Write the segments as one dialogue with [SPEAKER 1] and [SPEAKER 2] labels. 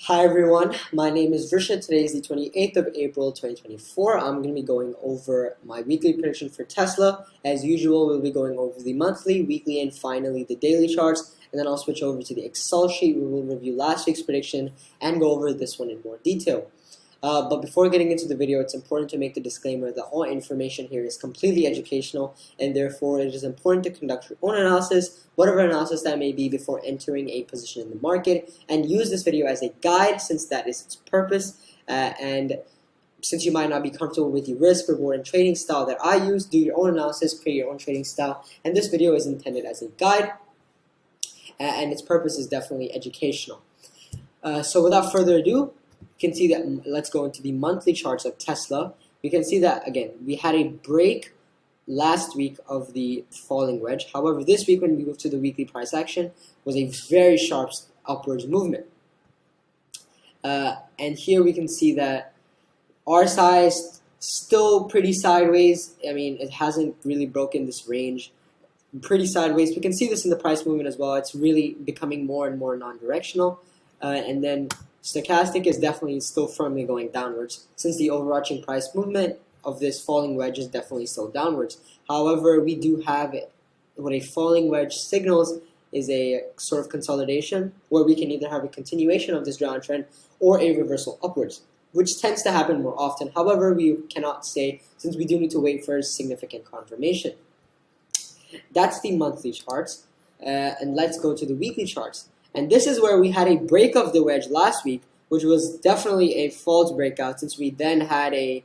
[SPEAKER 1] Hi everyone, my name is Vrisha. Today is the 28th of April 2024. I'm going to be going over my weekly prediction for Tesla. As usual, we'll be going over the monthly, weekly, and finally the daily charts. And then I'll switch over to the Excel sheet. We will review last week's prediction and go over this one in more detail. But before getting into the video, it's important to make the disclaimer that all information here is completely educational, and therefore it is important to conduct your own analysis, whatever analysis that may be, before entering a position in the market, and use this video as a guide since that is its purpose. And since you might not be comfortable with the risk, reward, and trading style that I use, do your own analysis, create your own trading style, and this video is intended as a guide, and its purpose is definitely educational. So without further ado, you can see that. Let's go into the monthly charts of Tesla. We can see that again we had a break last week of the falling wedge. However, this week when we move to the weekly price action was a very sharp upwards movement. And here we can see that RSI is still pretty sideways. I mean, it hasn't really broken this range. Pretty sideways. We can see this in the price movement as well. It's really becoming more and more non-directional. And then stochastic is definitely still firmly going downwards, since the overarching price movement of this falling wedge is definitely still downwards. However, we do have what a falling wedge signals is a sort of consolidation where we can either have a continuation of this downtrend or a reversal upwards, which tends to happen more often. However, we cannot say, since we do need to wait for significant confirmation. That's the monthly charts, and let's go to the weekly charts. And this is where we had a break of the wedge last week, which was definitely a false breakout, since we then had a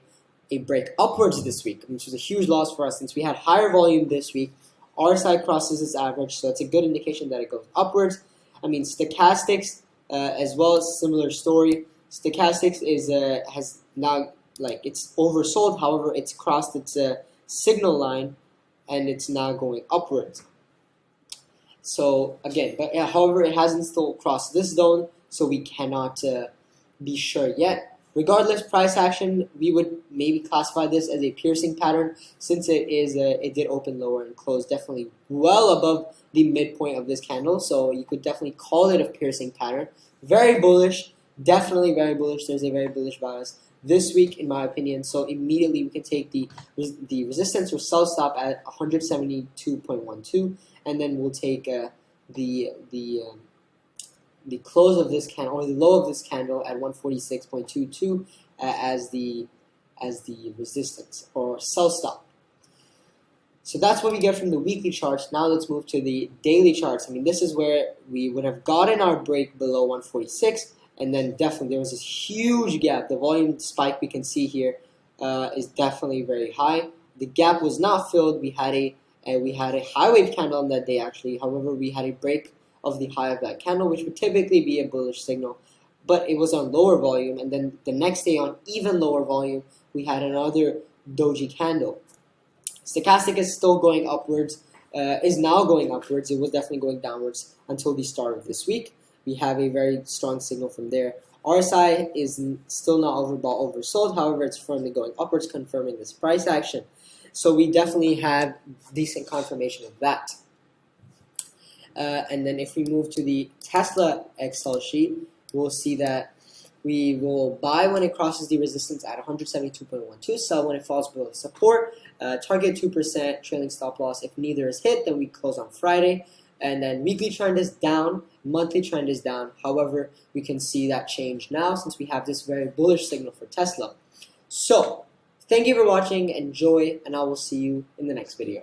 [SPEAKER 1] break upwards this week, which was a huge loss for us since we had higher volume this week. RSI crosses its average, so it's a good indication that it goes upwards. I mean, stochastics as well as similar story. Stochastics has now, like, it's oversold. However, it's crossed its signal line and it's now going upwards. So again, but however, it hasn't still crossed this zone, so we cannot be sure yet. Regardless, price action, we would maybe classify this as a piercing pattern, since it did open lower and close definitely well above the midpoint of this candle. So you could definitely call it a piercing pattern. Very bullish, definitely very bullish. There's a very bullish bias this week, in my opinion. So immediately we can take the resistance or sell stop at 172.12. And then we'll take the close of this candle, or the low of this candle, at 146.22 as the resistance or sell stop. So that's what we get from the weekly charts. Now let's move to the daily charts. I mean, this is where we would have gotten our break below 146, and then definitely there was this huge gap. The volume spike we can see here is definitely very high. The gap was not filled. We had a high wave candle on that day, actually. However, we had a break of the high of that candle, which would typically be a bullish signal, but it was on lower volume. And then the next day, on even lower volume, we had another doji candle. Stochastic is still going upwards, is now going upwards. It was definitely going downwards until the start of this week. We have a very strong signal from there. RSI is still not overbought, oversold. However, it's firmly going upwards, confirming this price action. So we definitely have decent confirmation of that. And then if we move to the Tesla Excel sheet, we'll see that we will buy when it crosses the resistance at 172.12, sell when it falls below support, target 2%, trailing stop loss. If neither is hit, then we close on Friday. And then weekly trend is down, monthly trend is down. However, we can see that change now since we have this very bullish signal for Tesla. So thank you for watching, enjoy, and I will see you in the next video.